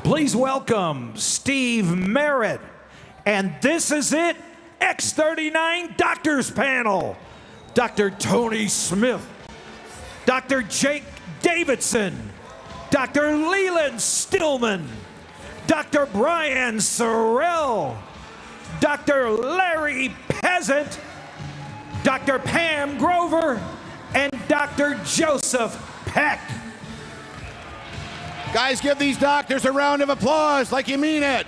Please welcome Steve Merritt. And this is it, X39 Doctors Panel. Dr. Tony Smith, Dr. Jake Davidson, Dr. Leland Stillman, Dr. Brian Sorrell, Dr. Larry Peasant, Dr. Pam Grover, and Dr. Joseph Peck. Guys, give these doctors a round of applause like you mean it.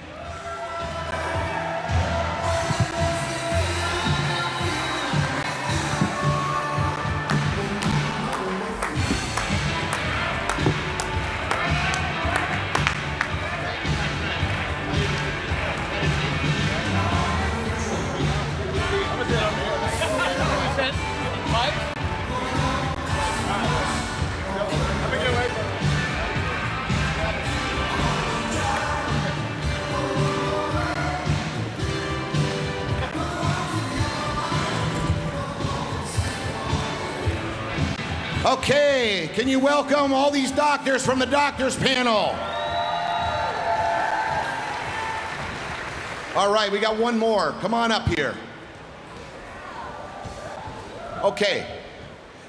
Okay, can you welcome all these doctors from the doctors panel? All right, we got one more. Come on up here. Okay.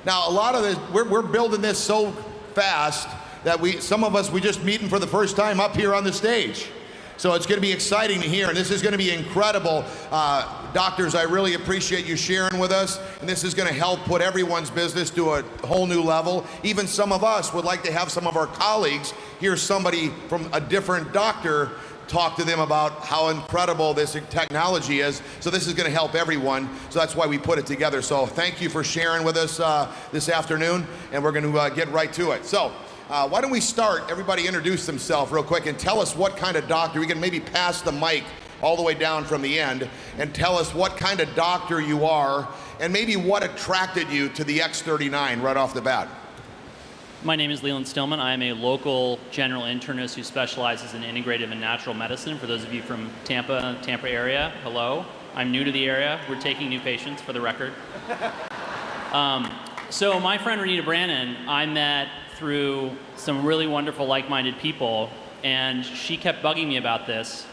Now, a lot of this, we're building this so fast that some of us, we just meeting for the first time up here on the stage. So it's going to be exciting to hear, and this is going to be incredible. Doctors, I really appreciate you sharing with us, and this is going to help put everyone's business to a whole new level. Even some of us would like to have some of our colleagues hear somebody from a different doctor talk to them about how incredible this technology is. So this is going to help everyone. So that's why we put it together. So thank you for sharing with us this afternoon, and we're going to get right to it. So why don't we start, everybody introduce themselves real quick and tell us what kind of doctor. We can maybe pass the mic all the way down from the end and tell us what kind of doctor you are and maybe what attracted you to the X39 right off the bat. My name is Leland Stillman. I am a local general internist who specializes in integrative and natural medicine. For those of you from Tampa area, hello. I'm new to the area. We're taking new patients, for the record. So my friend Renita Brannon, I met through some really wonderful like-minded people, and she kept bugging me about this.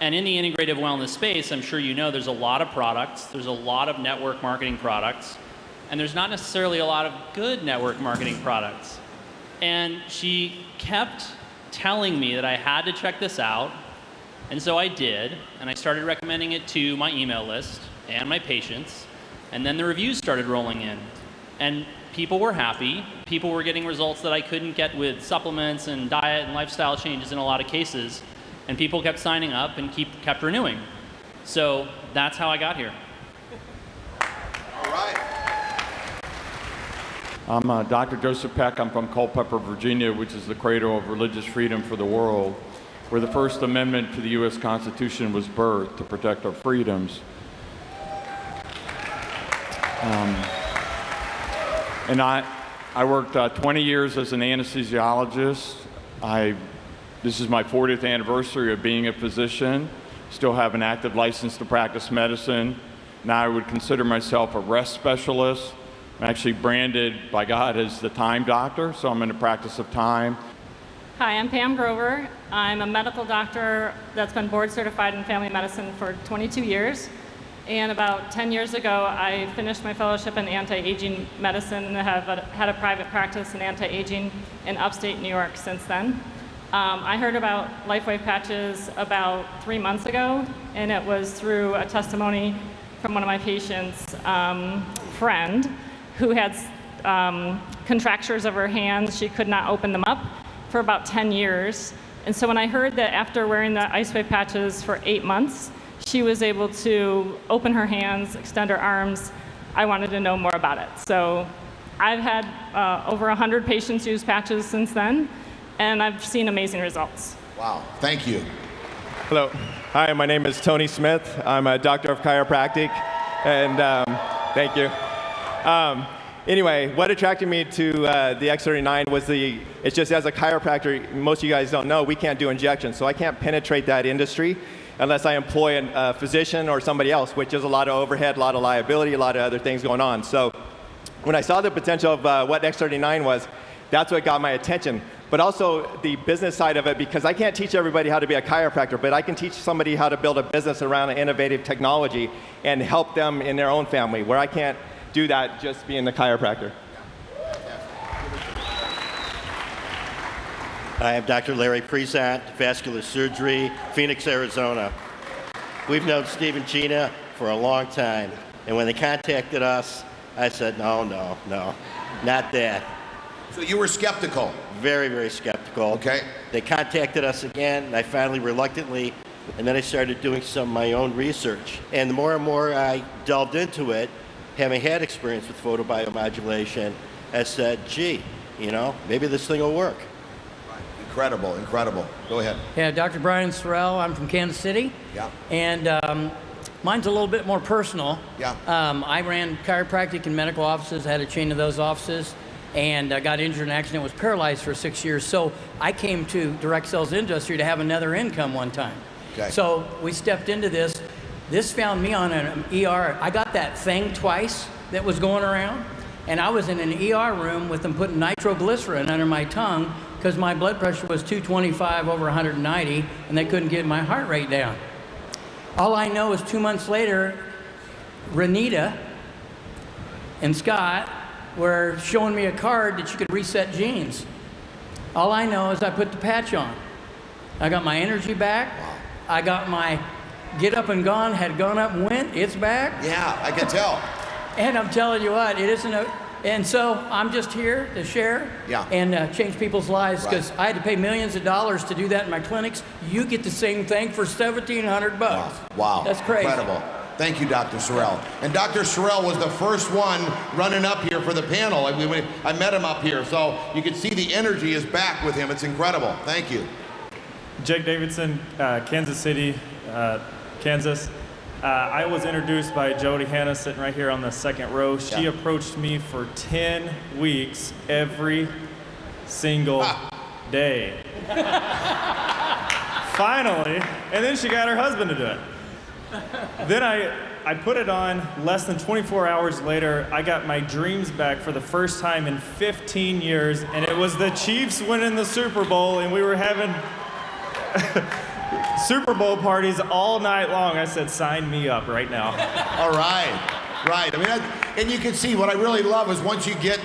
And in the integrative wellness space, I'm sure you know there's a lot of products, there's a lot of network marketing products, and there's not necessarily a lot of good network marketing products. And she kept telling me that I had to check this out, and so I did, and I started recommending it to my email list and my patients, and then the reviews started rolling in. And people were happy. People were getting results that I couldn't get with supplements and diet and lifestyle changes in a lot of cases. And people kept signing up and kept renewing. So that's how I got here. All right. I'm Dr. Joseph Peck. I'm from Culpeper, Virginia, which is the cradle of religious freedom for the world, where the First Amendment to the U.S. Constitution was birthed to protect our freedoms. And I worked 20 years as an anesthesiologist. This is my 40th anniversary of being a physician. Still have an active license to practice medicine. Now I would consider myself a rest specialist. I'm actually branded by God as the time doctor, so I'm in the practice of time. Hi, I'm Pam Grover. I'm a medical doctor that's been board certified in family medicine for 22 years. And about 10 years ago, I finished my fellowship in anti-aging medicine and have had a private practice in anti-aging in upstate New York since then. I heard about LifeWave patches about 3 months ago, and it was through a testimony from one of my patients' friend who had contractures of her hands. She could not open them up for about 10 years. And so when I heard that after wearing the IceWave patches for 8 months, she was able to open her hands, extend her arms, I wanted to know more about it. So I've had over 100 patients use patches since then, and I've seen amazing results. Wow, thank you. Hello. Hi, my name is Tony Smith. I'm a doctor of chiropractic, and thank you. Anyway, what attracted me to the X39 was it's just as a chiropractor, most of you guys don't know, we can't do injections, so I can't penetrate that industry unless I employ a physician or somebody else, which is a lot of overhead, a lot of liability, a lot of other things going on. So when I saw the potential of what X39 was, that's what got my attention. But also the business side of it, because I can't teach everybody how to be a chiropractor, but I can teach somebody how to build a business around an innovative technology and help them in their own family, where I can't do that just being the chiropractor. I am Dr. Larry Presant, vascular surgery, Phoenix, Arizona. We've known Steve and Gina for a long time, and when they contacted us, I said, no, not that. So you were skeptical. Very, very skeptical. Okay. They contacted us again, and I finally reluctantly, and then I started doing some of my own research. And the more and more I delved into it, having had experience with photobiomodulation, I said, gee, maybe this thing will work. Incredible, incredible. Go ahead. Yeah, Dr. Brian Sorrell. I'm from Kansas City. Yeah. And mine's a little bit more personal. Yeah. I ran chiropractic and medical offices, had a chain of those offices, and got injured in an accident, was paralyzed for 6 years. So I came to direct sales industry to have another income one time. Okay. So we stepped into this. This found me on an ER. I got that thing twice that was going around, and I was in an ER room with them putting nitroglycerin under my tongue because my blood pressure was 225 over 190, and they couldn't get my heart rate down. All I know is 2 months later, Renita and Scott were showing me a card that you could reset genes. All I know is I put the patch on. I got my energy back. I got my get up and gone, had gone up and went. It's back. Yeah, I can tell. And I'm telling you what, it isn't a... And so I'm just here to share and change people's lives, because I had to pay millions of dollars to do that in my clinics. You get the same thing for $1,700 bucks. Wow. That's crazy. Incredible. Thank you, Dr. Sorrell. And Dr. Sorrell was the first one running up here for the panel. I met him up here, so you can see the energy is back with him. It's incredible. Thank you. Jake Davidson, Kansas City, Kansas. I was introduced by Jody Hanna, sitting right here on the second row. She approached me for 10 weeks every single day. Finally, and then she got her husband to do it. Then I put it on. Less than 24 hours later, I got my dreams back for the first time in 15 years, and it was the Chiefs winning the Super Bowl, and we were having Super Bowl parties all night long. I said, sign me up right now. All right. Right. I mean, and you can see what I really love is once you get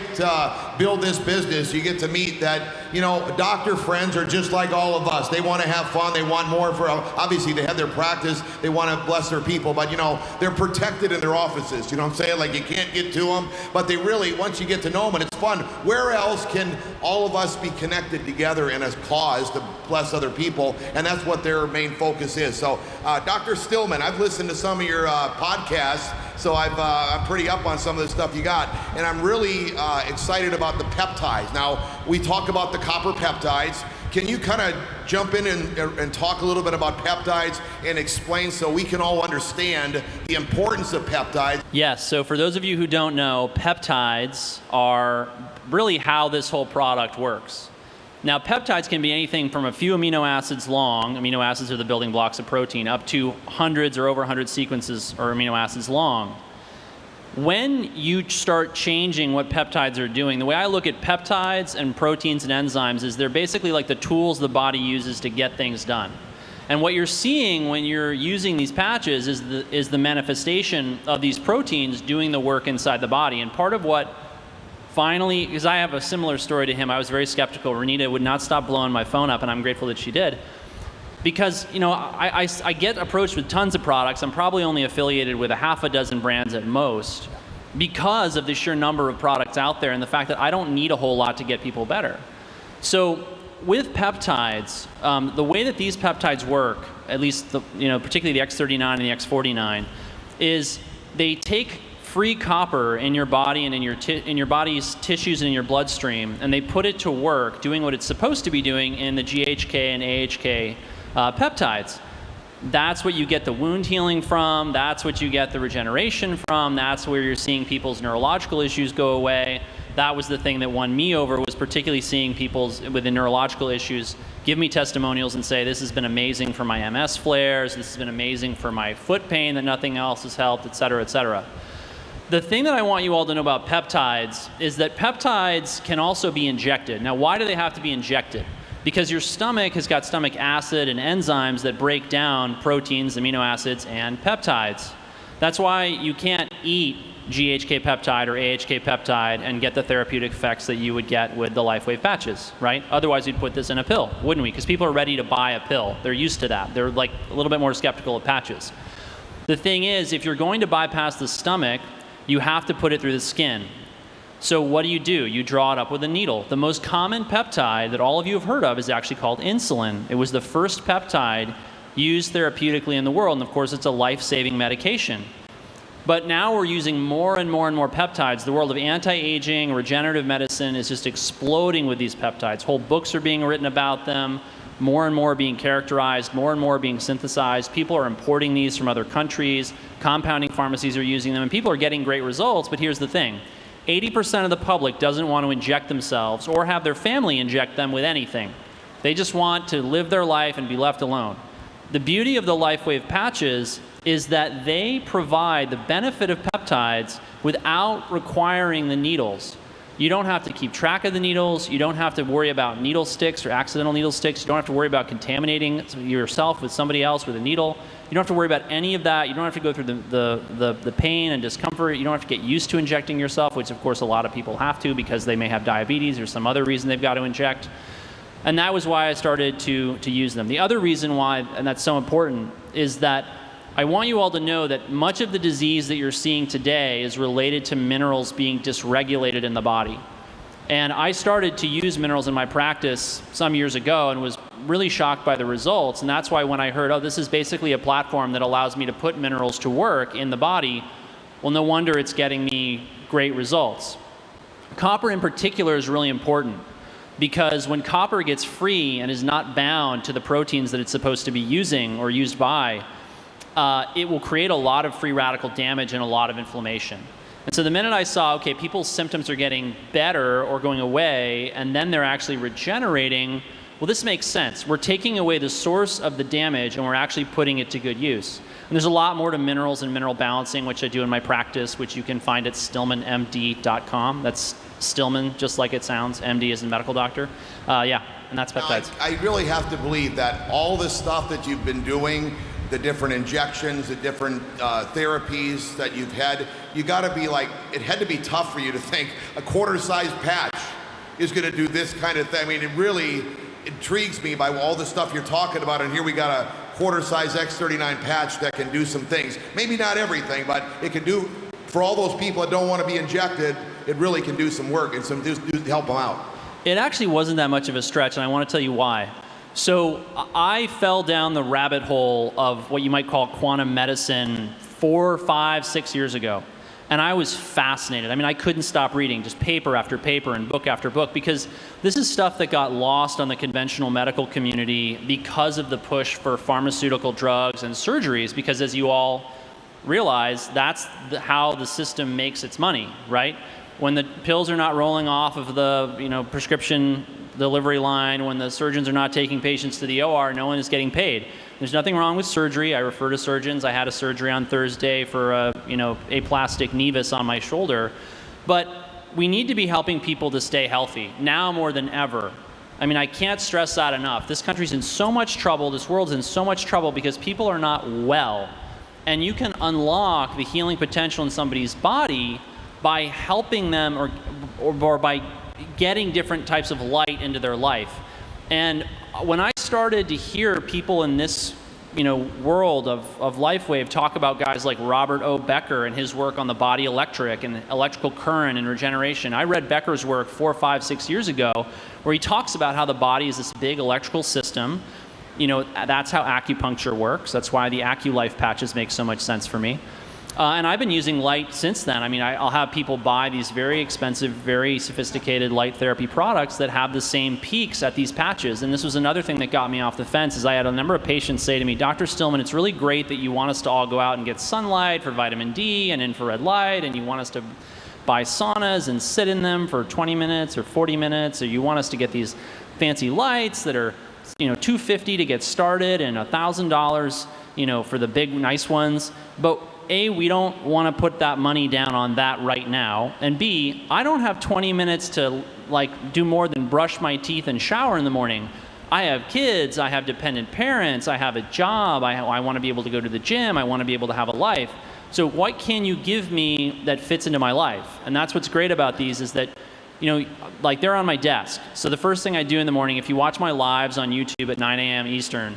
build this business, you get to meet that, doctor friends are just like all of us. They want to have fun. They want more for, obviously they have their practice. They want to bless their people, but they're protected in their offices. You know what I'm saying? Like you can't get to them, but they really, once you get to know them, and it's fun. Where else can all of us be connected together in a cause to bless other people? And that's what their main focus is. So, Dr. Stillman, I've listened to some of your podcasts. So I'm pretty up on some of the stuff you got. And I'm really excited about the peptides. Now, we talk about the copper peptides. Can you kind of jump in and talk a little bit about peptides and explain so we can all understand the importance of peptides? Yes, so for those of you who don't know, peptides are really how this whole product works. Now, peptides can be anything from a few amino acids long, amino acids are the building blocks of protein, up to hundreds or over 100 sequences or amino acids long. When you start changing what peptides are doing, the way I look at peptides and proteins and enzymes is they're basically like the tools the body uses to get things done. And what you're seeing when you're using these patches is the manifestation of these proteins doing the work inside the body. And part of what finally, because I have a similar story to him, I was very skeptical. Renita would not stop blowing my phone up, and I'm grateful that she did. Because, I get approached with tons of products. I'm probably only affiliated with a half a dozen brands at most because of the sheer number of products out there and the fact that I don't need a whole lot to get people better. So with peptides, the way that these peptides work, at least particularly the X39 and the X49, is they take free copper in your body and in your body's tissues and in your bloodstream, and they put it to work doing what it's supposed to be doing in the GHK and AHK peptides. That's what you get the wound healing from. That's what you get the regeneration from. That's where you're seeing people's neurological issues go away. That was the thing that won me over, was particularly seeing people with neurological issues give me testimonials and say, this has been amazing for my MS flares, this has been amazing for my foot pain that nothing else has helped, et cetera, et cetera. The thing that I want you all to know about peptides is that peptides can also be injected. Now, why do they have to be injected? Because your stomach has got stomach acid and enzymes that break down proteins, amino acids, and peptides. That's why you can't eat GHK peptide or AHK peptide and get the therapeutic effects that you would get with the LifeWave patches, right? Otherwise, we'd put this in a pill, wouldn't we? Because people are ready to buy a pill. They're used to that. They're like a little bit more skeptical of patches. The thing is, if you're going to bypass the stomach, you have to put it through the skin. So what do? You draw it up with a needle. The most common peptide that all of you have heard of is actually called insulin. It was the first peptide used therapeutically in the world, and of course it's a life-saving medication. But now we're using more and more and more peptides. The world of anti-aging, regenerative medicine is just exploding with these peptides. Whole books are being written about them. More and more are being characterized, more and more are being synthesized. People are importing these from other countries. Compounding pharmacies are using them, and people are getting great results. But here's the thing. 80% of the public doesn't want to inject themselves or have their family inject them with anything. They just want to live their life and be left alone. The beauty of the LifeWave patches is that they provide the benefit of peptides without requiring the needles. You don't have to keep track of the needles. You don't have to worry about needle sticks or accidental needle sticks. You don't have to worry about contaminating yourself with somebody else with a needle. You don't have to worry about any of that. You don't have to go through the pain and discomfort. You don't have to get used to injecting yourself, which of course a lot of people have to because they may have diabetes or some other reason they've got to inject. And that was why I started to use them. The other reason why, and that's so important, is that I want you all to know that much of the disease that you're seeing today is related to minerals being dysregulated in the body. And I started to use minerals in my practice some years ago and was really shocked by the results. And that's why when I heard, oh, this is basically a platform that allows me to put minerals to work in the body, well, no wonder it's getting me great results. Copper in particular is really important because when copper gets free and is not bound to the proteins that it's supposed to be using or used by, it will create a lot of free radical damage and a lot of inflammation. And so the minute I saw, okay, people's symptoms are getting better or going away, and then they're actually regenerating, well, this makes sense. We're taking away the source of the damage, and we're actually putting it to good use. And there's a lot more to minerals and mineral balancing, which I do in my practice, which you can find at stillmanmd.com. That's Stillman, just like it sounds. MD is a medical doctor. Yeah, and that's peptides. Now, I really have to believe that all this stuff that you've been doing, the different injections, the different therapies that you've had, you got to be like, it had to be tough for you to think a quarter-sized patch is going to do this kind of thing. I mean, it really intrigues me by all the stuff you're talking about, and here we got a quarter-size X39 patch that can do some things. Maybe not everything, but it can do, for all those people that don't want to be injected, it really can do some work and help them out. It actually wasn't that much of a stretch, and I want to tell you why. So I fell down the rabbit hole of what you might call quantum medicine 4, 5, 6 years ago. And I was fascinated. I mean, I couldn't stop reading, just paper after paper and book after book, because this is stuff that got lost on the conventional medical community because of the push for pharmaceutical drugs and surgeries, because as you all realize, that's how the system makes its money, right? When the pills are not rolling off of the prescription delivery line, when the surgeons are not taking patients to the OR, no one is getting paid. There's nothing wrong with surgery. I refer to surgeons. I had a surgery on Thursday for aplastic nevus on my shoulder. But we need to be helping people to stay healthy, now more than ever. I mean, I can't stress that enough. This country's in so much trouble, this world's in so much trouble because people are not well. And you can unlock the healing potential in somebody's body by helping them or by getting different types of light into their life. And when I started to hear people in this world of LifeWave talk about guys like Robert O. Becker and his work on the body electric and electrical current and regeneration. I read Becker's work 4, 5, 6 years ago where he talks about how the body is this big electrical system. That's how acupuncture works. That's why the AccuLife patches make so much sense for me. And I've been using light since then. I mean, I'll have people buy these very expensive, very sophisticated light therapy products that have the same peaks at these patches. And this was another thing that got me off the fence is I had a number of patients say to me, Dr. Stillman, it's really great that you want us to all go out and get sunlight for vitamin D and infrared light, and you want us to buy saunas and sit in them for 20 minutes or 40 minutes, or you want us to get these fancy lights that are $250 to get started and $1,000 for the big nice ones. But A, we don't want to put that money down on that right now. And B, I don't have 20 minutes to like do more than brush my teeth and shower in the morning. I have kids, I have dependent parents, I have a job, I want to be able to go to the gym, I want to be able to have a life. So what can you give me that fits into my life? And that's what's great about these is that, you know, like they're on my desk. So the first thing I do in the morning, if you watch my lives on YouTube at 9 a.m. Eastern,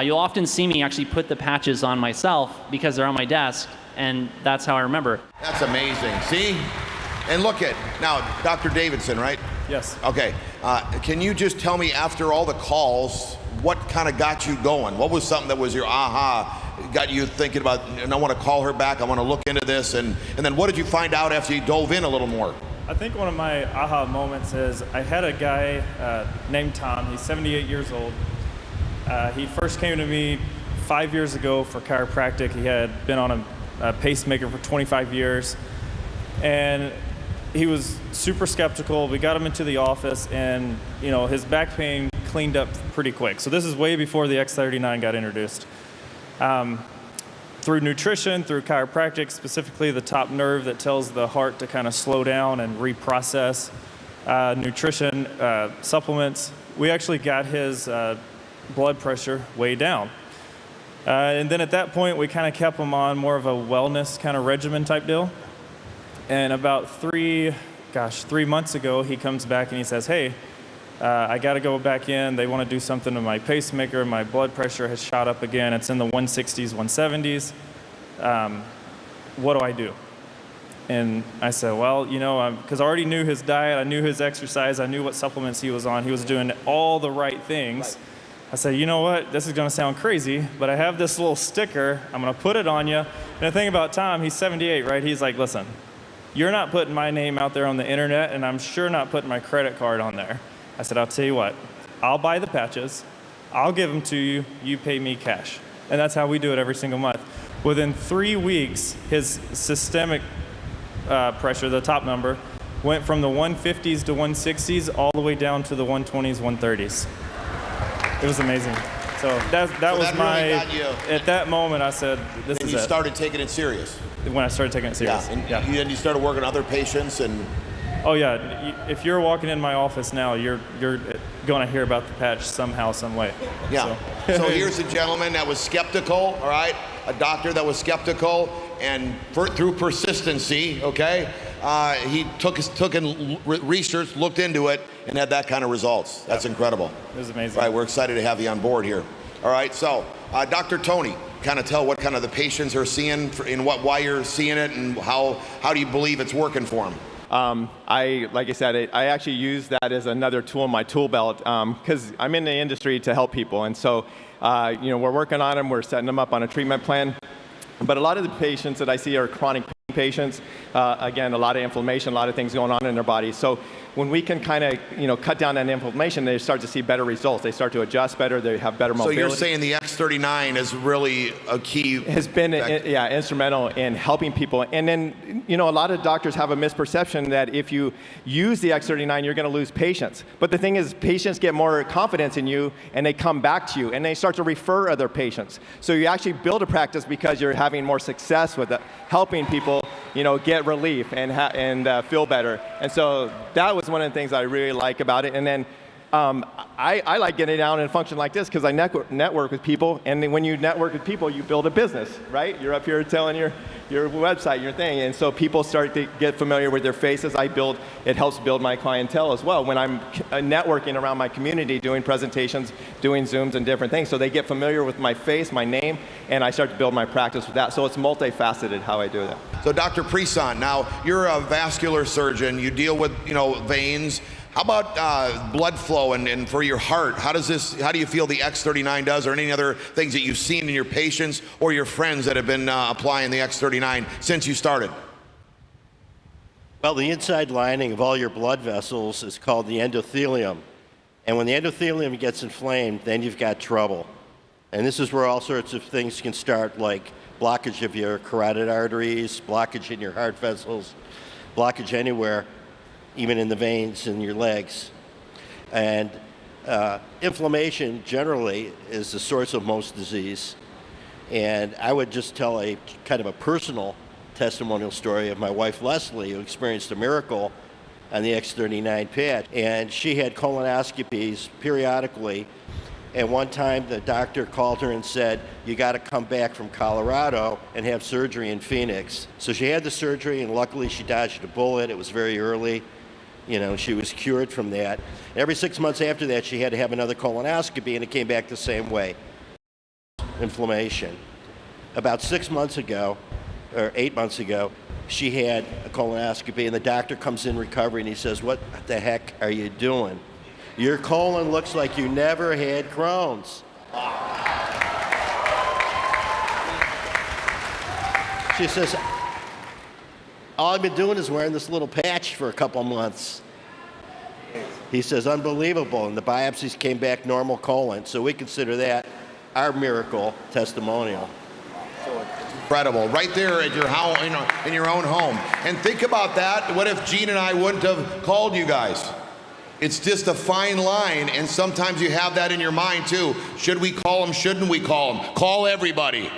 you'll often see me actually put the patches on myself because they're on my desk, and that's how I remember. That's amazing. See? And look at, now, Dr. Davidson, right? Yes. Okay. Can you just tell me, after all the calls, what kind of got you going? What was something that was your aha, got you thinking about, and I want to call her back, I want to look into this, and then what did you find out after you dove in a little more? I think one of my aha moments is I had a guy named Tom. He's 78 years old. He first came to me 5 years ago for chiropractic. He had been on a pacemaker for 25 years. And he was super skeptical. We got him into the office, and you know, his back pain cleaned up pretty quick. So this is way before the X39 got introduced. Through nutrition, through chiropractic, specifically the top nerve that tells the heart to kind of slow down and reprocess, nutrition, supplements, we actually got his blood pressure way down. And then at that point, we kind of kept him on more of a wellness kind of regimen type deal. And about 3 months ago, he comes back and he says, hey, I got to go back in. They want to do something to my pacemaker. My blood pressure has shot up again. It's in the 160s, 170s. What do I do? And I said, well, you know, because I already knew his diet. I knew his exercise. I knew what supplements he was on. He was doing all the right things. I said, you know what? This is going to sound crazy, but I have this little sticker. I'm going to put it on you. And the thing about Tom, he's 78, right? He's like, listen, you're not putting my name out there on the internet, and I'm sure not putting my credit card on there. I said, I'll tell you what, I'll buy the patches, I'll give them to you, you pay me cash. And that's how we do it every single month. Within 3 weeks, his systemic pressure, the top number, went from the 150s to 160s all the way down to the 120s, 130s. It was amazing. So that was my, really got you. At that moment I said, this And is you it. started taking it serious. When I started taking it serious. Yeah, and then you started working on other patients, and Oh yeah, if you're walking in my office now, you're going to hear about the patch somehow, some way. yeah. So here's a gentleman that was skeptical, all right? A doctor that was skeptical, and through persistency, okay, he took in research, looked into it, and had that kind of results. That's incredible. It was amazing. All right, we're excited to have you on board here. All right, so Dr. Tony, kind of tell what kind of the patients are seeing, why you're seeing it, and how do you believe it's working for them? Like I said, I actually use that as another tool in my tool belt because I'm in the industry to help people. And so, you know, we're working on them, we're setting them up on a treatment plan. But a lot of the patients that I see are chronic pain patients. Again, a lot of inflammation, a lot of things going on in their body. So when we can kind of, you know, cut down that inflammation, they start to see better results. They start to adjust better. They have better mobility. So you're saying the X39 is really a key? Has been, instrumental in helping people. And then, you know, a lot of doctors have a misperception that if you use the X39, you're going to lose patients. But the thing is, patients get more confidence in you, and they come back to you, and they start to refer other patients. So you actually build a practice because you're having more success with it, helping people, you know, get relief and feel better. And so that was one of the things I really like about it. And then I like getting down and function like this because I network with people, and then when you network with people, you build a business, right? You're up here telling your website, your thing, and so people start to get familiar with their faces. It helps build my clientele as well when I'm networking around my community, doing presentations, doing Zooms and different things. So they get familiar with my face, my name, and I start to build my practice with that. So it's multifaceted how I do that. So Dr. Prison, now you're a vascular surgeon. You deal with, you know, veins. How about blood flow and for your heart? How do you feel the X39 does, or any other things that you've seen in your patients or your friends that have been applying the X39 since you started? Well, the inside lining of all your blood vessels is called the endothelium. And when the endothelium gets inflamed, then you've got trouble. And this is where all sorts of things can start, like blockage of your carotid arteries, blockage in your heart vessels, blockage anywhere, even in the veins in your legs. And inflammation generally is the source of most disease. And I would just tell a kind of a personal testimonial story of my wife Leslie, who experienced a miracle on the X39 patch. And she had colonoscopies periodically. And one time the doctor called her and said, you got to come back from Colorado and have surgery in Phoenix. So she had the surgery, and luckily she dodged a bullet. It was very early. You know, she was cured from that. Every 6 months after that, she had to have another colonoscopy, and it came back the same way. Inflammation. About 6 months ago, or 8 months ago, she had a colonoscopy, and the doctor comes in recovery, and he says, what the heck are you doing? Your colon looks like you never had Crohn's. She says, all I've been doing is wearing this little patch for a couple months. He says, unbelievable. And the biopsies came back normal colon. So we consider that our miracle testimonial. Incredible. Right there at your house, in your own home. And think about that. What if Gene and I wouldn't have called you guys? It's just a fine line, and sometimes you have that in your mind too. Should we call them? Shouldn't we call them? Call everybody.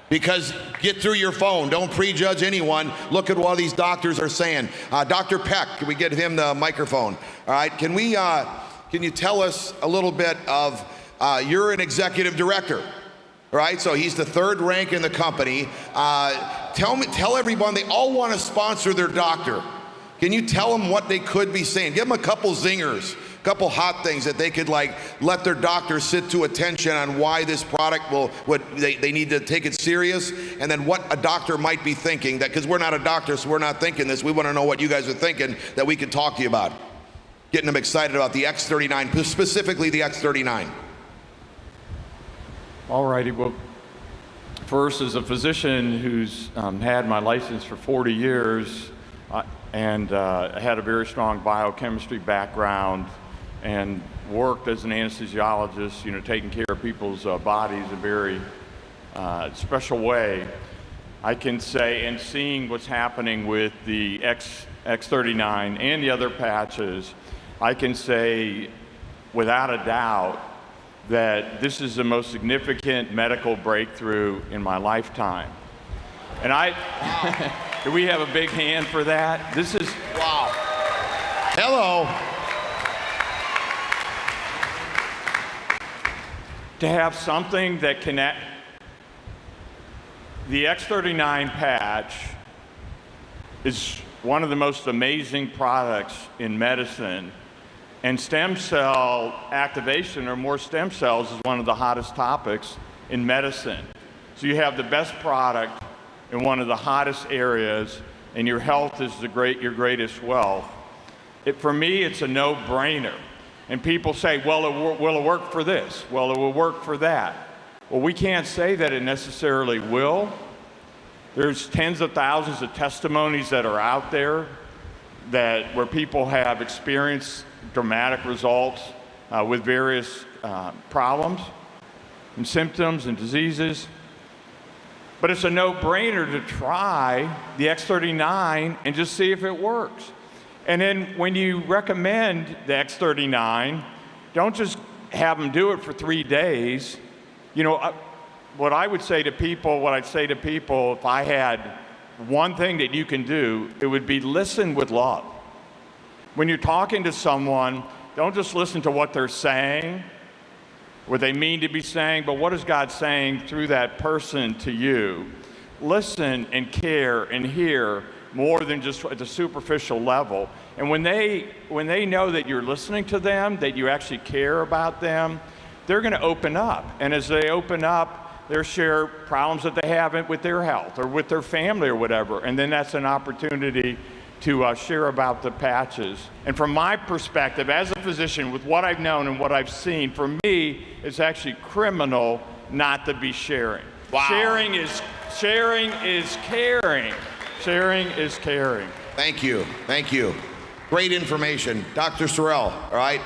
Because get through your phone. Don't prejudge anyone. Look at what these doctors are saying. Dr. Peck, can we get him the microphone? All right, can you tell us a little bit of, you're an executive director, right? So he's the third rank in the company. Tell everyone, they all want to sponsor their doctor. Can you tell them what they could be saying? Give them a couple zingers, a couple hot things that they could like let their doctor sit to attention on why this product they need to take it serious, and then what a doctor might be thinking, that because we're not a doctor, so we're not thinking this. We want to know what you guys are thinking that we can talk to you about. Getting them excited about the X39, specifically the X39. All righty. Well, first, as a physician who's had my license for 40 years, and had a very strong biochemistry background and worked as an anesthesiologist, you know, taking care of people's bodies in a very special way. I can say, and seeing what's happening with the X39 and the other patches, I can say without a doubt that this is the most significant medical breakthrough in my lifetime. And do we have a big hand for that? This is, wow. Hello. To have something that connect, the X39 patch is one of the most amazing products in medicine, and stem cell activation, or more stem cells, is one of the hottest topics in medicine. So you have the best product in one of the hottest areas, and your health is your greatest wealth. For me, it's a no-brainer. And people say, well, will it work for this? Well, it will work for that. Well, we can't say that it necessarily will. There's tens of thousands of testimonies that are out there where people have experienced dramatic results with various problems and symptoms and diseases. But it's a no-brainer to try the X39 and just see if it works. And then when you recommend the X39, don't just have them do it for 3 days. You know, what I'd say to people, if I had one thing that you can do, it would be listen with love. When you're talking to someone, don't just listen to what they're saying, what they mean to be saying, but what is God saying through that person to you? Listen and care and hear more than just at the superficial level. And when they know that you're listening to them, that you actually care about them, they're going to open up. And as they open up, they'll share problems that they have with their health or with their family or whatever. And then that's an opportunity to share about the patches. And from my perspective, as a physician, with what I've known and what I've seen, for me, it's actually criminal not to be sharing. Wow. Sharing is caring. Sharing is caring. Thank you. Thank you. Great information. Dr. Sorrell, all right?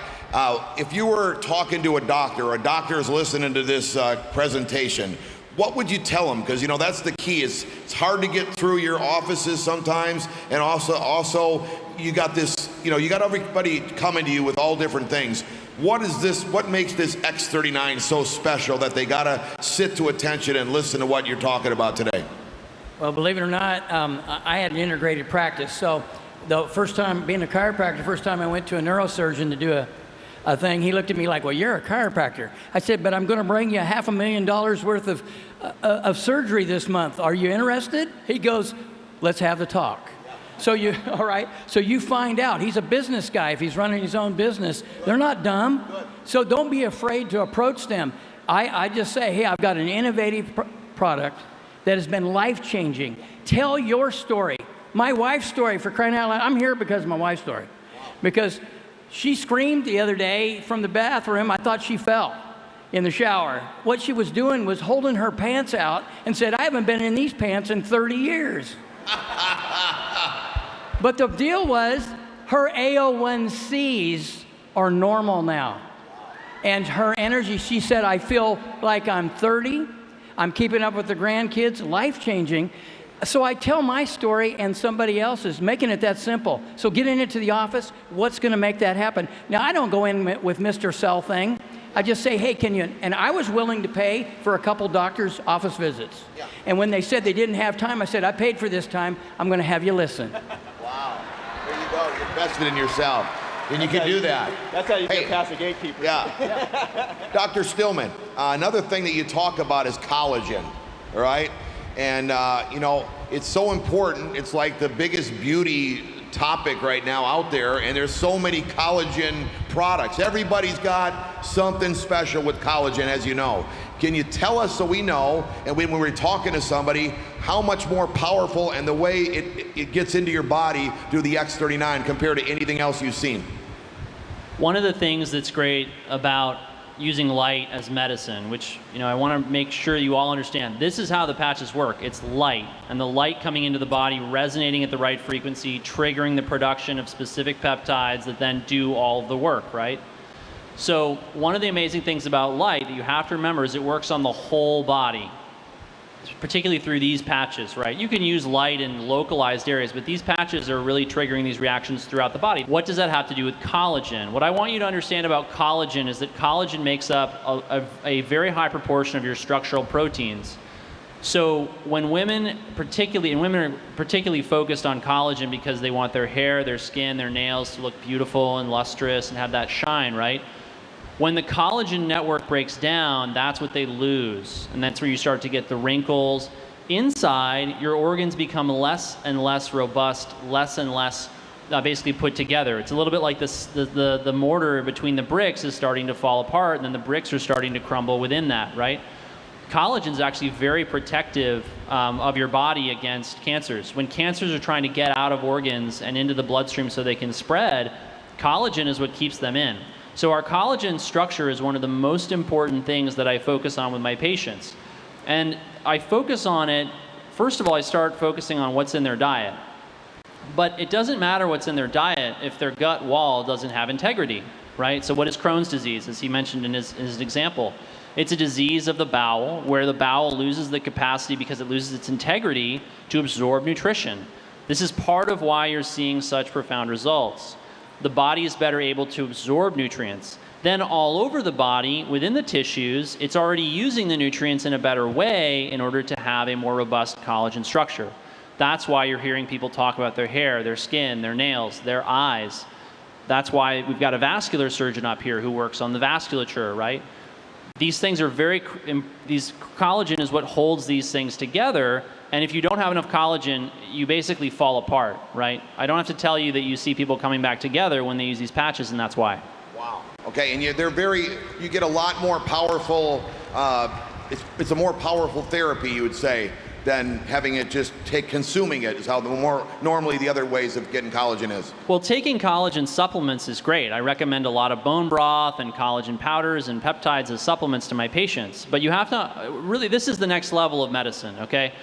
If you were talking to a doctor, or a doctor is listening to this presentation, what would you tell them? Because, you know, that's the key. It's hard to get through your offices sometimes, and also you got this you got everybody coming to you with all different things. What makes this X39 so special that they gotta sit to attention and listen to what you're talking about today? Well, believe it or not, I had an integrated practice. So the first time, being a chiropractor, first time I went to a neurosurgeon to do a thing, he looked at me like, well, you're a chiropractor. I said, but I'm going to bring you $500,000 worth of surgery this month. Are you interested? He goes, let's have the talk. So all right, so you find out. He's a business guy. If he's running his own business, they're not dumb. So don't be afraid to approach them. I just say, hey, I've got an innovative product that has been life-changing. Tell your story. My wife's story, for crying out loud. I'm here because of my wife's story. Because she screamed the other day from the bathroom. I thought she fell in the shower. What she was doing was holding her pants out and said, I haven't been in these pants in 30 years. But the deal was, her AO1Cs are normal now. And her energy, she said, I feel like I'm 30. I'm keeping up with the grandkids, life-changing. So I tell my story and somebody else's, making it that simple. So getting into the office, what's going to make that happen? Now, I don't go in with Mr. Sell thing. I just say, hey, can you? And I was willing to pay for a couple doctors' office visits. Yeah. And when they said they didn't have time, I said, I paid for this time. I'm going to have you listen. Wow. There you go. You invested in yourself. And you can do that. That's how you get past the gatekeeper. Yeah. Dr. Stillman, another thing that you talk about is collagen, all right? And, it's so important. It's like the biggest beauty topic right now out there, and there's so many collagen products. Everybody's got something special with collagen, as you know. Can you tell us so we know, and when we're talking to somebody, how much more powerful and the way it gets into your body through the X39 compared to anything else you've seen? One of the things that's great about using light as medicine, which I want to make sure you all understand, this is how the patches work. It's light, and the light coming into the body, resonating at the right frequency, triggering the production of specific peptides that then do all of the work, right? So one of the amazing things about light that you have to remember is it works on the whole body, particularly through these patches, right? You can use light in localized areas, but these patches are really triggering these reactions throughout the body. What does that have to do with collagen? What I want you to understand about collagen is that collagen makes up a very high proportion of your structural proteins. So when women are particularly focused on collagen because they want their hair, their skin, their nails to look beautiful and lustrous and have that shine, right? When the collagen network breaks down, that's what they lose. And that's where you start to get the wrinkles. Inside, your organs become less and less robust, less and less basically put together. It's a little bit like the mortar between the bricks is starting to fall apart, and then the bricks are starting to crumble within that, right? Collagen is actually very protective of your body against cancers. When cancers are trying to get out of organs and into the bloodstream so they can spread, collagen is what keeps them in. So our collagen structure is one of the most important things that I focus on with my patients. And I focus on it, first of all, I start focusing on what's in their diet. But it doesn't matter what's in their diet if their gut wall doesn't have integrity, right? So what is Crohn's disease, as he mentioned in his example? It's a disease of the bowel where the bowel loses the capacity because it loses its integrity to absorb nutrition. This is part of why you're seeing such profound results. The body is better able to absorb nutrients. Then all over the body, within the tissues, it's already using the nutrients in a better way in order to have a more robust collagen structure. That's why you're hearing people talk about their hair, their skin, their nails, their eyes. That's why we've got a vascular surgeon up here who works on the vasculature, right? These things are collagen is what holds these things together. And if you don't have enough collagen, you basically fall apart, right? I don't have to tell you that you see people coming back together when they use these patches, and that's why. Wow. Okay, and you get a lot more powerful, it's a more powerful therapy, you would say, than having it just consuming it is how normally the other ways of getting collagen is. Well, taking collagen supplements is great. I recommend a lot of bone broth and collagen powders and peptides as supplements to my patients. But you have to, really, this is the next level of medicine, okay?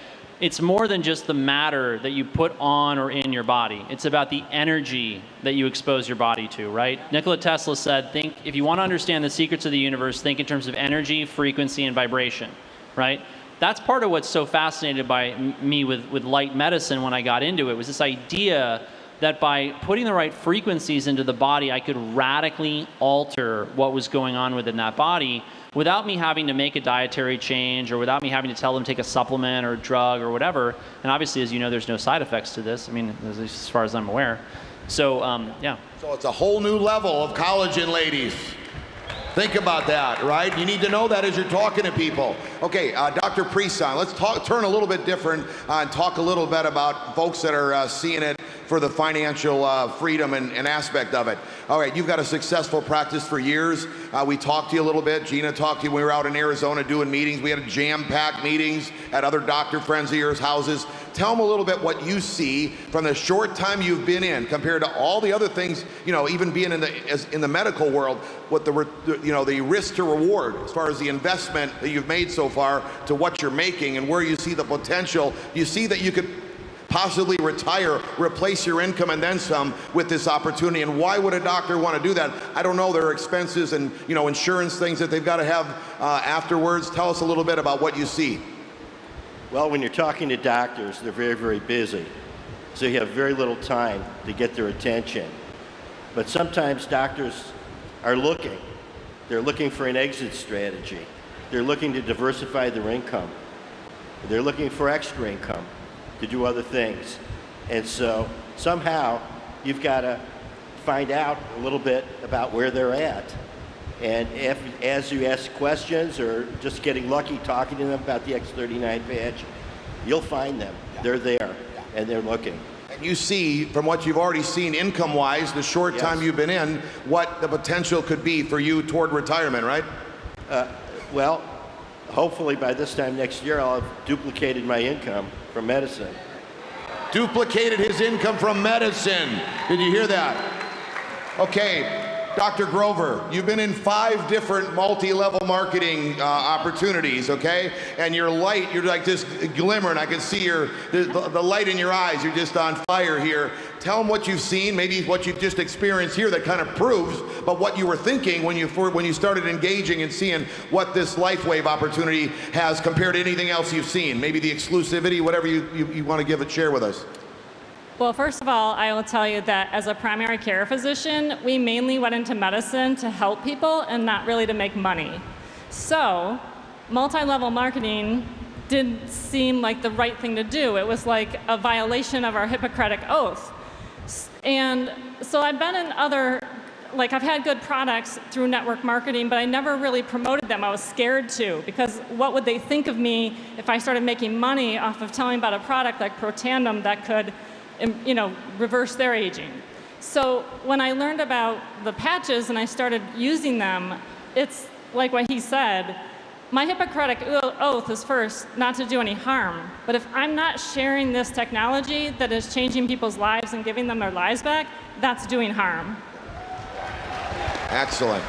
It's more than just the matter that you put on or in your body. It's about the energy that you expose your body to, right? Nikola Tesla said, if you want to understand the secrets of the universe, think in terms of energy, frequency, and vibration, right? That's part of what's so fascinated by me with light medicine when I got into it, was this idea that by putting the right frequencies into the body, I could radically alter what was going on within that body without me having to make a dietary change or without me having to tell them to take a supplement or a drug or whatever. And obviously, as you know, there's no side effects to this. I mean, as far as I'm aware. So, yeah. So it's a whole new level of collagen, ladies. Think about that, right? You need to know that as you're talking to people. Okay, Dr. Prisan, let's turn a little bit different and talk a little bit about folks that are seeing it for the financial freedom and aspect of it. All right, you've got a successful practice for years. We talked to you a little bit. Gina talked to you when we were out in Arizona doing meetings. We had jam-packed meetings at other doctor friends of yours' houses. Tell them a little bit what you see from the short time you've been in compared to all the other things, you know, even being in the medical world, what the risk to reward as far as the investment that you've made so far to what you're making and where you see the potential. You see that you could possibly retire, replace your income and then some with this opportunity. And why would a doctor want to do that? I don't know. There are expenses and, you know, insurance things that they've got to have afterwards. Tell us a little bit about what you see. Well, when you're talking to doctors, they're very, very busy. So you have very little time to get their attention. But sometimes doctors are looking. They're looking for an exit strategy. They're looking to diversify their income. They're looking for extra income to do other things. And so somehow you've got to find out a little bit about where they're at. And as you ask questions or just getting lucky talking to them about the X39 patch, you'll find them. Yeah. They're there, and they're looking. And you see, from what you've already seen income-wise, the short time you've been in, what the potential could be for you toward retirement, right? Well, hopefully by this time next year, I'll have duplicated my income from medicine. Duplicated his income from medicine. Did you hear that? Okay. Dr. Grover, you've been in 5 different multi-level marketing opportunities, okay? And your light, you're like just glimmering. I can see the light in your eyes. You're just on fire here. Tell them what you've seen, maybe what you've just experienced here that kind of proves, but what you were thinking when you started engaging and seeing what this LifeWave opportunity has compared to anything else you've seen. Maybe the exclusivity, whatever you want to share with us. Well, first of all, I will tell you that as a primary care physician, we mainly went into medicine to help people and not really to make money. So, multi-level marketing didn't seem like the right thing to do. It was like a violation of our Hippocratic Oath. And so I've been in I've had good products through network marketing, but I never really promoted them. I was scared to, because what would they think of me if I started making money off of telling about a product like Protandim that could reverse their aging. So when I learned about the patches and I started using them, it's like what he said, my Hippocratic Oath is first not to do any harm. But if I'm not sharing this technology that is changing people's lives and giving them their lives back, that's doing harm. Excellent.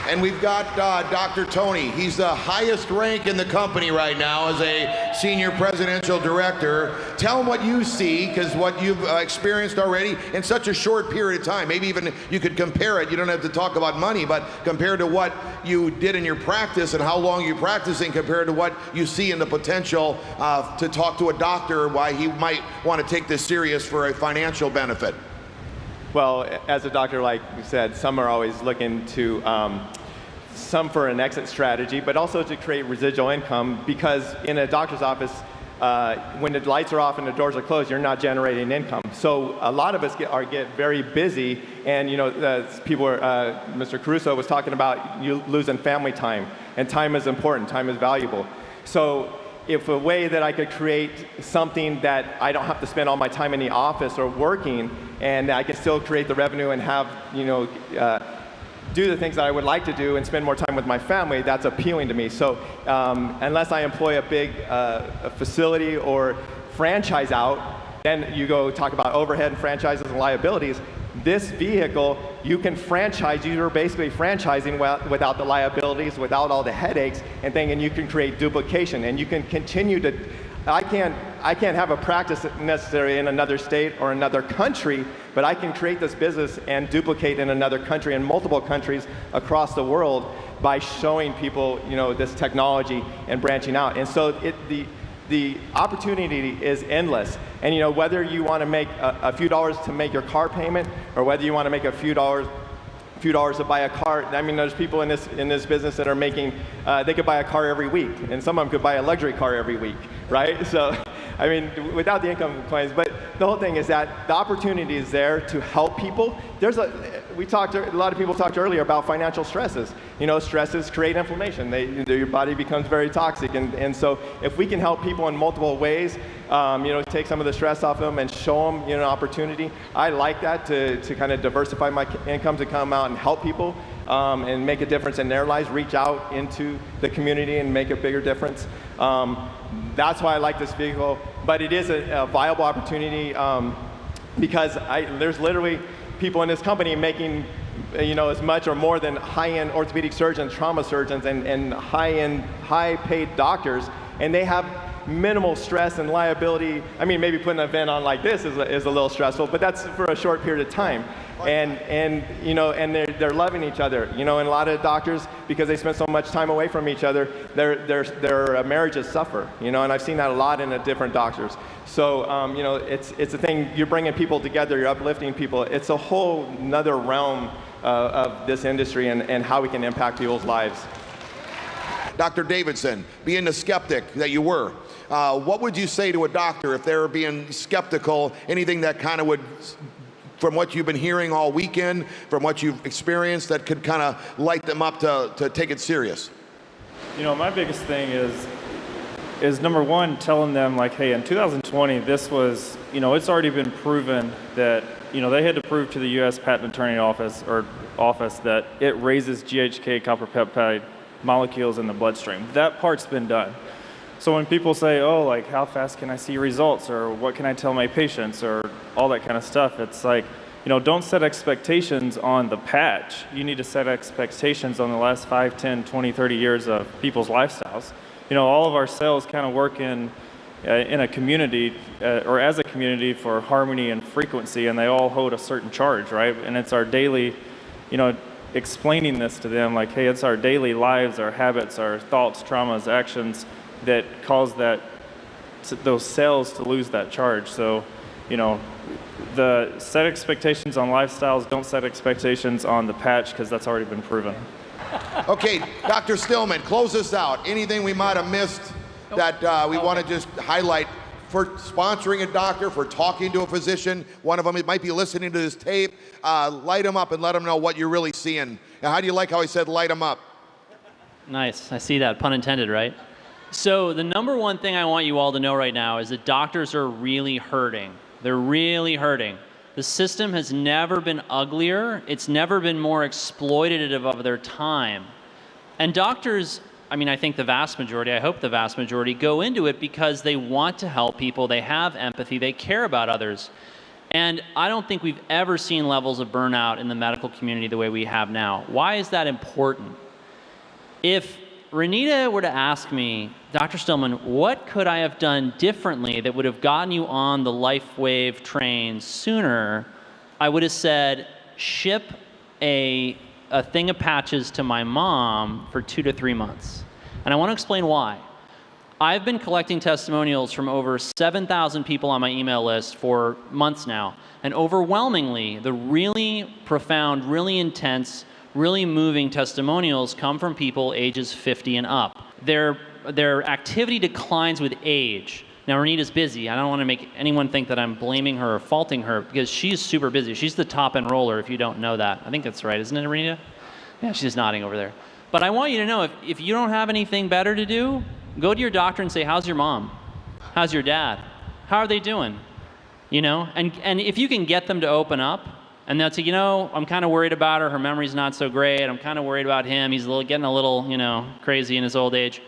And we've got Dr. Tony. He's the highest rank in the company right now as a senior presidential director. Tell him what you see, because what you've experienced already in such a short period of time. Maybe even you could compare it. You don't have to talk about money, but compared to what you did in your practice and how long you're practicing compared to what you see in the potential to talk to a doctor why he might want to take this serious for a financial benefit. Well, as a doctor, like you said, some are always looking to, some for an exit strategy, but also to create residual income, because in a doctor's office, when the lights are off and the doors are closed, you're not generating income. So a lot of us get very busy, and people are, Mr. Caruso was talking about you losing family time, and time is important, time is valuable. So if a way that I could create something that I don't have to spend all my time in the office or working, and I can still create the revenue and have, do the things that I would like to do and spend more time with my family, that's appealing to me. So unless I employ a big facility or franchise out, then you go talk about overhead and franchises and liabilities. This vehicle, you can franchise, you're basically franchising without the liabilities, without all the headaches and you can create duplication, and you can continue to, I can't have a practice necessarily in another state or another country, but I can create this business and duplicate in another country and multiple countries across the world by showing people, this technology and branching out. And so the opportunity is endless. And you know, whether you want to make a few dollars to make your car payment, or whether you want to make a few dollars to buy a car. I mean, there's people in this business that are making, they could buy a car every week, and some of them could buy a luxury car every week, right? So, I mean, without the income claims, but the whole thing is that the opportunity is there to help people. A lot of people talked earlier about financial stresses. You know, stresses create inflammation. Your body becomes very toxic, and so if we can help people in multiple ways, you know, take some of the stress off them and show them, you know, an opportunity. I like that to kind of diversify my income, to come out and help people and make a difference in their lives, reach out into the community and make a bigger difference. That's why I like this vehicle, but it is a viable opportunity because there's literally people in this company making, you know, as much or more than high-end orthopedic surgeons, trauma surgeons, and high-end, high-paid doctors, and they have minimal stress and liability. I mean, maybe putting an event on like this is a little stressful, but that's for a short period of time. And you know, and they're loving each other. You know, and a lot of doctors, because they spend so much time away from each other, their marriages suffer. You know, and I've seen that a lot in the different doctors. So you know, it's a thing. You're bringing people together. You're uplifting people. It's a whole another realm of this industry and how we can impact people's lives. Dr. Davidson, being the skeptic that you were, what would you say to a doctor if they were being skeptical, anything that kind of would, from what you've been hearing all weekend, from what you've experienced, that could kind of light them up to take it serious? You know, my biggest thing is number one, telling them like, hey, in 2020, this was, you know, it's already been proven that, you know, they had to prove to the U.S. Patent Attorney Office that it raises GHK copper peptide molecules in the bloodstream. That part's been done. So when people say, oh, like, how fast can I see results, or what can I tell my patients, or all that kind of stuff, it's like, you know, don't set expectations on the patch. You need to set expectations on the last 5, 10, 20, 30 years of people's lifestyles. You know, all of our cells kind of work in a community, or as a community, for harmony and frequency, and they all hold a certain charge, right? And it's our daily, you know, explaining this to them, like, hey, it's our daily lives, our habits, our thoughts, traumas, actions that cause those cells to lose that charge. So, you know, set expectations on lifestyles, don't set expectations on the patch, because that's already been proven. Okay, Dr. Stillman, close this out. Anything we might have missed that we want to just highlight for sponsoring a doctor, for talking to a physician? One of them might be listening to this tape. Light them up and let them know what you're really seeing. Now, how do you like how I said light them up? Nice. I see that. Pun intended, right? So the number one thing I want you all to know right now is that doctors are really hurting. They're really hurting. The system has never been uglier. It's never been more exploitative of their time. And doctors, I mean, I think the vast majority, I hope the vast majority, go into it because they want to help people. They have empathy. They care about others. And I don't think we've ever seen levels of burnout in the medical community the way we have now. Why is that important? If Renita were to ask me, Dr. Stillman, what could I have done differently that would have gotten you on the LifeWave train sooner, I would have said, ship a thing of patches to my mom for 2 to 3 months. And I want to explain why. I've been collecting testimonials from over 7,000 people on my email list for months now. And overwhelmingly, the really profound, really intense, really moving testimonials come from people ages 50 and up. Their activity declines with age. Now, Renita's busy. I don't want to make anyone think that I'm blaming her or faulting her, because she's super busy. She's the top enroller, if you don't know that. I think that's right, isn't it, Renita? Yeah, she's nodding over there. But I want you to know, if you don't have anything better to do, go to your doctor and say, how's your mom? How's your dad? How are they doing? You know, and if you can get them to open up, and they'll say, you know, I'm kind of worried about her. Her memory's not so great. I'm kind of worried about him. He's getting a little, you know, crazy in his old age.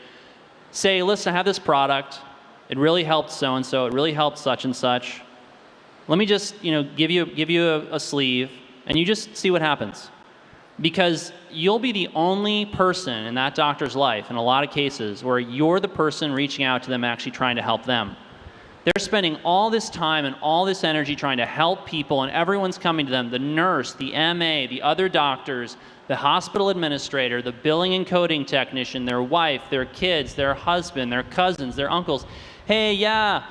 Say, listen, I have this product. It really helped so-and-so. It really helped such and such. Let me just, you know, give you a sleeve, and you just see what happens. Because you'll be the only person in that doctor's life, in a lot of cases, where you're the person reaching out to them, actually trying to help them. They're spending all this time and all this energy trying to help people, and everyone's coming to them, the nurse, the MA, the other doctors, the hospital administrator, the billing and coding technician, their wife, their kids, their husband, their cousins, their uncles. hey, yeah,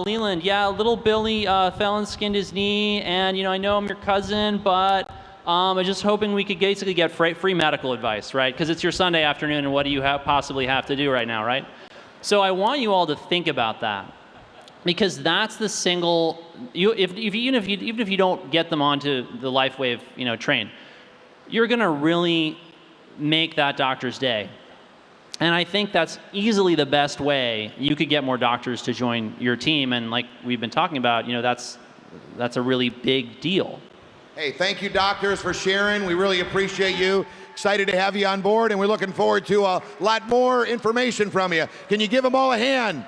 Leland, yeah, little Billy fell and skinned his knee, and I know I'm your cousin, but I'm just hoping we could basically get free medical advice, right? Because it's your Sunday afternoon, and what do you possibly have to do right now, right? So I want you all to think about that, because that's the single. Even if you don't get them onto the LifeWave train, you're going to really make that doctor's day. And I think that's easily the best way you could get more doctors to join your team. And like we've been talking about, that's a really big deal. Hey, thank you, doctors, for sharing. We really appreciate you. Excited to have you on board, and we're looking forward to a lot more information from you. Can you give them all a hand?